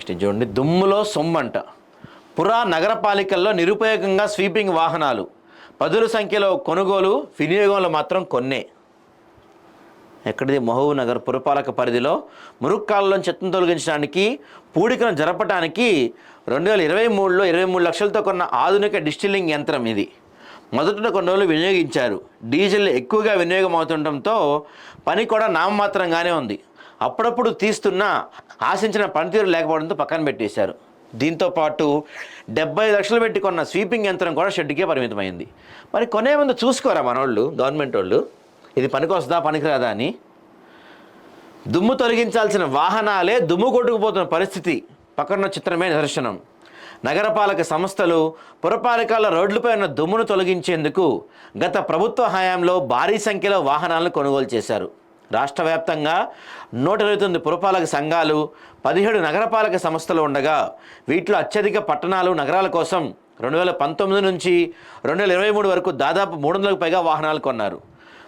Next ఇది చూడండి, దుమ్ములో సొమ్మంట. పురా నగరపాలికల్లో నిరుపయోగంగా స్వీపింగ్ వాహనాలు, పదుల సంఖ్యలో కొనుగోలు, వినియోగంలో మాత్రం కొన్నే. ఎక్కడిది? మహబూబ్ నగర్ పురపాలక పరిధిలో మురుక్కాలలో చెత్తను తొలగించడానికి, పూడికను జరపడానికి 2023లో 23 లక్షలతో కొన్న ఆధునిక డిస్టిల్లింగ్ యంత్రం ఇది. మొదట కొన్ని రోజులు వినియోగించారు. డీజిల్ ఎక్కువగా వినియోగం అవుతుండటంతో పని కూడా నామమాత్రంగానే ఉంది. అప్పుడప్పుడు తీస్తున్నా ఆశించిన పనితీరు లేకపోవడంతో పక్కన పెట్టేశారు. దీంతో పాటు 70 లక్షలు పెట్టి కొన్న స్వీపింగ్ యంత్రం కూడా షెడ్కే పరిమితమైంది. మరి కొనే ముందు చూసుకోరా మనోళ్ళు, గవర్నమెంట్ వాళ్ళు, ఇది పనికొస్తుందా పనికిరాదా అని? దుమ్ము తొలగించాల్సిన వాహనాలే దుమ్ము కొట్టుకుపోతున్న పరిస్థితి పక్కన చిత్రమే నిదర్శనం. నగరపాలక సంస్థలు, పురపాలికల రోడ్లపై ఉన్న దుమ్మును తొలగించేందుకు గత ప్రభుత్వ హయాంలో భారీ సంఖ్యలో వాహనాలను కొనుగోలు చేశారు. రాష్ట్ర వ్యాప్తంగా 129 పురపాలక సంఘాలు, 17 నగరపాలక సంస్థలు ఉండగా వీటిలో అత్యధిక పట్టణాలు, నగరాల కోసం 2019 నుంచి 2023 వరకు దాదాపు 300కు పైగా వాహనాలు కొన్నారు.